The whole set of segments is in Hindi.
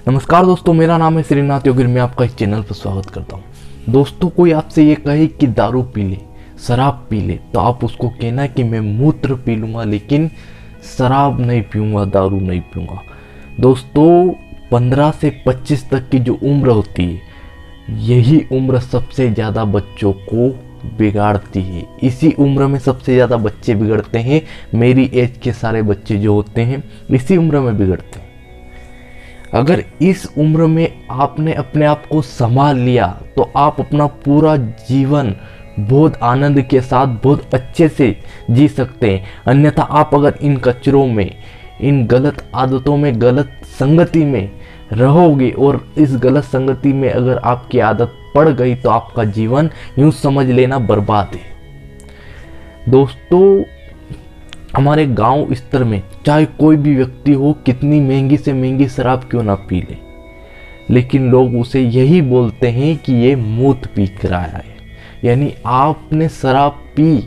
नमस्कार दोस्तों, मेरा नाम है श्रीनाथ योगिर। मैं आपका इस चैनल पर स्वागत करता हूं। दोस्तों, कोई आपसे ये कहे कि दारू पी ले, शराब पी ले, तो आप उसको कहना कि मैं मूत्र पी लूँगा लेकिन शराब नहीं पीऊँगा, दारू नहीं पीऊँगा। दोस्तों, 15 से 25 तक की जो उम्र होती है, यही उम्र सबसे ज़्यादा बच्चों को बिगाड़ती है। इसी उम्र में सबसे ज़्यादा बच्चे बिगड़ते हैं। मेरी एज के सारे बच्चे जो होते हैं इसी उम्र में बिगड़ते हैं। अगर इस उम्र में आपने अपने आप को संभाल लिया तो आप अपना पूरा जीवन बहुत आनंद के साथ बहुत अच्छे से जी सकते हैं। अन्यथा आप अगर इन कचरों में, इन गलत आदतों में, गलत संगति में रहोगे और इस गलत संगति में अगर आपकी आदत पड़ गई तो आपका जीवन यूं समझ लेना बर्बाद है। दोस्तों, हमारे गांव स्तर में चाहे कोई भी व्यक्ति हो, कितनी महंगी से महंगी शराब क्यों ना पी ले, लेकिन लोग उसे यही बोलते हैं कि ये मूत पी कर आया है। यानी आपने शराब पी,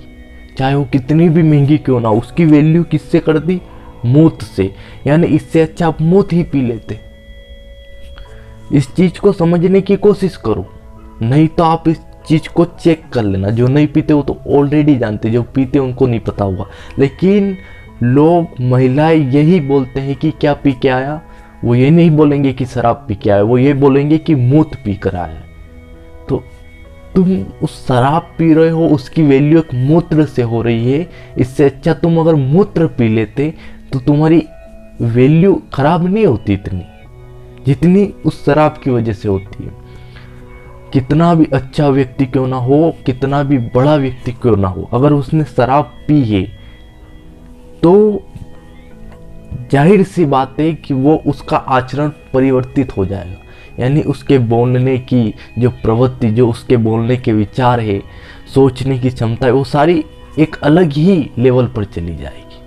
चाहे वो कितनी भी महंगी क्यों ना, उसकी वैल्यू किससे कर दी? मूत से। यानी इससे अच्छा आप मूत ही पी लेते। इस चीज को समझने की कोशिश करो, नहीं तो आप इस चीज को चेक कर लेना। जो नहीं पीते वो तो ऑलरेडी जानते, जो पीते उनको नहीं पता होगा। लेकिन लोग, महिलाएं यही बोलते हैं कि क्या पी के आया। वो ये नहीं बोलेंगे कि शराब पी के आया, वो ये बोलेंगे कि मूत पी कर आया। तो तुम उस शराब पी रहे हो, उसकी वैल्यू एक मूत्र से हो रही है। इससे अच्छा तुम अगर मूत्र पी लेते तो तुम्हारी वैल्यू खराब नहीं होती इतनी जितनी उस शराब की वजह से होती है। कितना भी अच्छा व्यक्ति क्यों ना हो, कितना भी बड़ा व्यक्ति क्यों ना हो, अगर उसने शराब पी है तो जाहिर सी बात है कि वो उसका आचरण परिवर्तित हो जाएगा। यानी उसके बोलने की जो प्रवृत्ति, जो उसके बोलने के विचार है, सोचने की क्षमता है, वो सारी एक अलग ही लेवल पर चली जाएगी।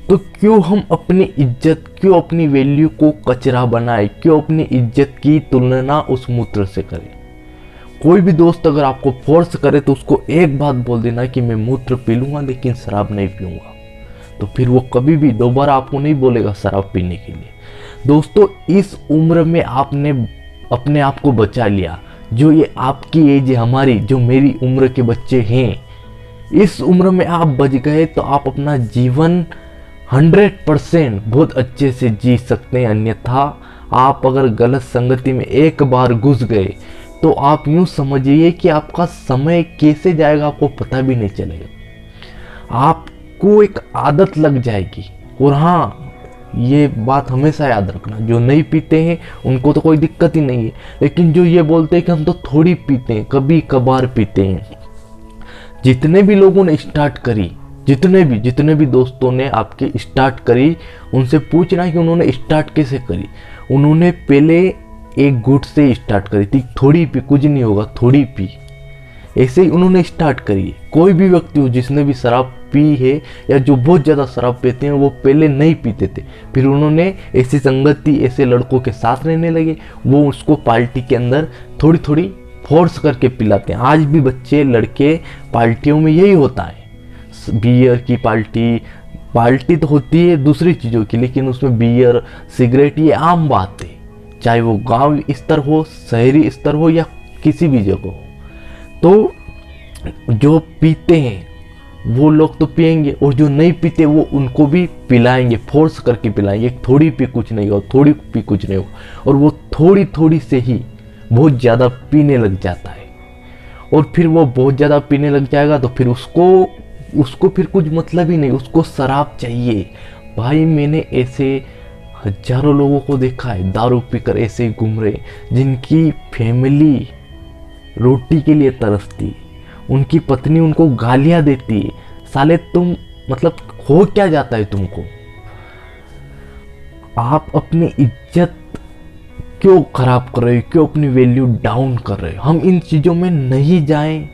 तो क्यों हम अपनी इज्जत, क्यों अपनी वैल्यू को कचरा बनाए, क्यों अपनी इज्जत की तुलना उस मूत्र से करें? कोई भी दोस्त अगर आपको फोर्स करे तो उसको एक बात बोल देना कि मैं मूत्र पी लूँगा लेकिन शराब नहीं पीऊँगा। तो फिर वो कभी भी दोबारा आपको नहीं बोलेगा शराब पीने के लिए। दोस्तों, इस उम्र में आपने अपने आप को बचा लिया। जो ये आपकी एज है, हमारी, जो मेरी उम्र के बच्चे हैं, इस उम्र में आप बच गए तो आप अपना जीवन 100% बहुत अच्छे से जी सकते हैं। अन्यथा आप अगर गलत संगति में एक बार घुस गए तो आप यूं समझिए कि आपका समय कैसे जाएगा आपको पता भी नहीं चलेगा। आपको एक आदत लग जाएगी। और हाँ, ये बात हमेशा याद रखना, जो नहीं पीते हैं उनको तो कोई दिक्कत ही नहीं है, लेकिन जो ये बोलते हैं कि हम तो थोड़ी पीते हैं, कभी कभार पीते हैं, जितने भी लोगों ने स्टार्ट करी, जितने भी दोस्तों ने आपके स्टार्ट करी, उनसे पूछना कि उन्होंने स्टार्ट कैसे करी। उन्होंने पहले एक घूंट से स्टार्ट करी थी, थोड़ी पी, कुछ नहीं होगा, थोड़ी पी, ऐसे ही उन्होंने स्टार्ट करी। कोई भी व्यक्ति हो जिसने भी शराब पी है या जो बहुत ज़्यादा शराब पीते हैं, वो पहले नहीं पीते थे, फिर उन्होंने ऐसी संगति, ऐसे लड़कों के साथ रहने लगे, वो उसको पार्टी के अंदर थोड़ी थोड़ी फोर्स करके पिलाते हैं। आज भी बच्चे, लड़के, पार्टियों में यही होता है। बियर की पार्टी तो होती है दूसरी चीज़ों की, लेकिन उसमें बियर, सिगरेट, ये आम बात है। चाहे वो गांव स्तर हो, शहरी स्तर हो या किसी भी जगह हो। तो जो पीते हैं वो लोग तो पिएंगे, और जो नहीं पीते वो उनको भी पिलाएंगे, फोर्स करके पिलाएंगे। थोड़ी पी कुछ नहीं होगा, थोड़ी पी कुछ नहीं होगा, और वो थोड़ी थोड़ी से ही बहुत ज़्यादा पीने लग जाता है। और फिर वो बहुत ज़्यादा पीने लग जाएगा तो फिर उसको फिर कुछ मतलब ही नहीं, उसको शराब चाहिए। भाई, मैंने ऐसे हजारों लोगों को देखा है दारू पीकर ऐसे ही घूम रहे, जिनकी फैमिली रोटी के लिए तरसती है, उनकी पत्नी उनको गालियां देती है। साले तुम, मतलब हो क्या जाता है तुमको? आप अपनी इज्जत क्यों खराब कर रहे हो, क्यों अपनी वैल्यू डाउन कर रहे हो? हम इन चीज़ों में नहीं जाएं,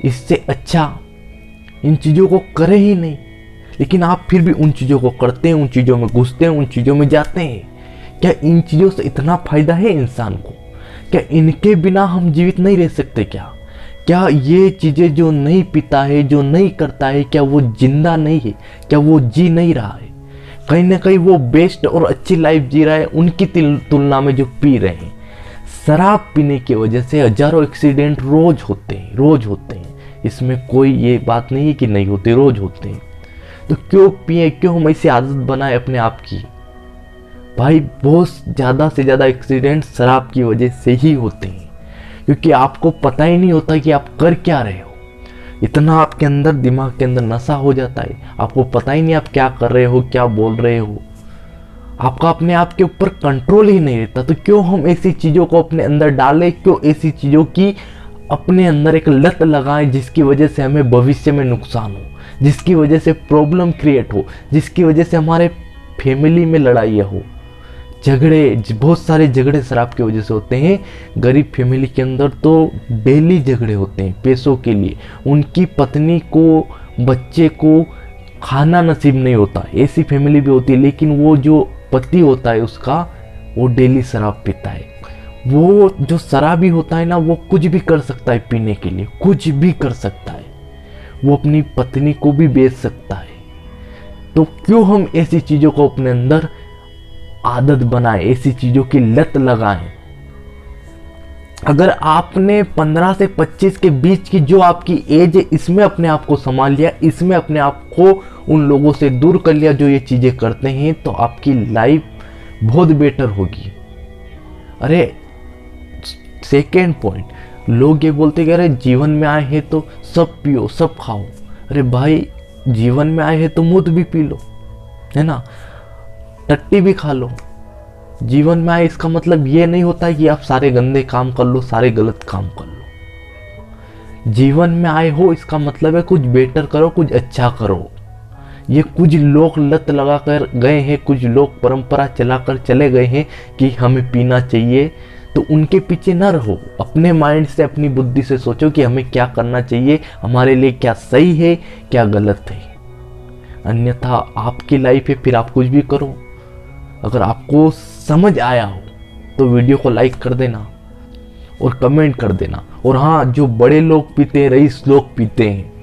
इससे अच्छा इन चीज़ों को करें ही नहीं। लेकिन आप फिर भी उन चीज़ों को करते हैं, उन चीज़ों में घुसते हैं, उन चीज़ों में जाते हैं। क्या इन चीज़ों से इतना फायदा है इंसान को? क्या इनके बिना हम जीवित नहीं रह सकते? क्या ये चीज़ें जो नहीं पीता है, जो नहीं करता है, क्या वो जिंदा नहीं है? क्या वो जी नहीं रहा है? कहीं ना कहीं वो बेस्ट और अच्छी लाइफ जी रहा है उनकी तुलना में जो पी रहे हैं। शराब पीने की वजह से हजारों एक्सीडेंट रोज होते हैं। इसमें कोई ये बात नहीं है कि नहीं होते, रोज होते हैं। तो क्यों पिए, क्यों हम ऐसी आदत बनाए अपने आप की? भाई बहुत ज़्यादा से ज़्यादा एक्सीडेंट शराब की वजह से ही होते हैं, क्योंकि आपको पता ही नहीं होता कि आप कर क्या रहे हो। इतना आपके अंदर, दिमाग के अंदर नशा हो जाता है, आपको पता ही नहीं आप क्या कर रहे हो, क्या बोल रहे हो। आपका अपने आप के ऊपर कंट्रोल ही नहीं रहता। तो क्यों हम ऐसी चीज़ों को अपने अंदर डालें, क्यों ऐसी चीज़ों की अपने अंदर एक लत लगाएं जिसकी वजह से हमें भविष्य में नुकसान हो, जिसकी वजह से प्रॉब्लम क्रिएट हो, जिसकी वजह से हमारे फैमिली में लड़ाइयाँ हो, झगड़े, बहुत सारे झगड़े शराब की वजह से होते हैं। गरीब फैमिली के अंदर तो डेली झगड़े होते हैं पैसों के लिए। उनकी पत्नी को, बच्चे को खाना नसीब नहीं होता, ऐसी फैमिली भी होती है। लेकिन वो जो पति होता है उसका, वो डेली शराब पीता है। वो जो शराबी होता है ना, वो कुछ भी कर सकता है पीने के लिए, कुछ भी कर सकता है। वो अपनी पत्नी को भी बेच सकता है। तो क्यों हम ऐसी चीज़ों को अपने अंदर आदत बनाए, ऐसी चीज़ों की लत लगाएं? अगर आपने 15 से 25 के बीच की जो आपकी एज है, इसमें अपने आप को संभाल लिया, इसमें अपने आप को उन लोगों से दूर कर लिया जो ये चीज़ें करते हैं, तो आपकी लाइफ बहुत बेटर होगी। अरे सेकेंड पॉइंट, लोग ये बोलते कि अरे जीवन में आए हैं तो सब पियो, सब खाओ। अरे भाई जीवन में आए हैं तो मूत भी पी लो, है ना, टट्टी भी खा लो। जीवन में आए इसका मतलब ये नहीं होता कि आप सारे गंदे काम कर लो, सारे गलत काम कर लो। जीवन में आए हो इसका मतलब है कुछ बेटर करो, कुछ अच्छा करो। ये कुछ लोग लत लगा कर गए हैं, कुछ लोग परंपरा चलाकर चले गए हैं कि हमें पीना चाहिए, तो उनके पीछे ना रहो। अपने माइंड से, अपनी बुद्धि से सोचो कि हमें क्या करना चाहिए, हमारे लिए क्या सही है, क्या गलत है। अन्यथा आपकी लाइफ है, फिर आप कुछ भी करो। अगर आपको समझ आया हो तो वीडियो को लाइक कर देना और कमेंट कर देना। और हाँ, जो बड़े लोग पीते हैं, रईस लोग पीते हैं,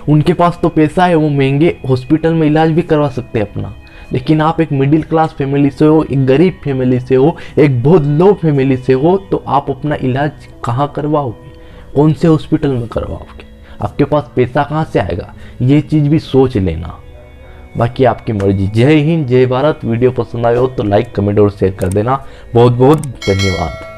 उनके पास तो पैसा है, वो महंगे हॉस्पिटल में इलाज भी करवा सकते हैं अपना। लेकिन आप एक मिडिल क्लास फैमिली से हो, एक गरीब फैमिली से हो, एक बहुत लो फैमिली से हो, तो आप अपना इलाज कहाँ करवाओगे, कौन से हॉस्पिटल में करवाओगे? आपके पास पैसा कहाँ से आएगा? ये चीज़ भी सोच लेना। बाकी आपकी मर्जी। जय हिंद, जय भारत। वीडियो पसंद आए हो तो लाइक, कमेंट और शेयर कर देना। बहुत बहुत धन्यवाद।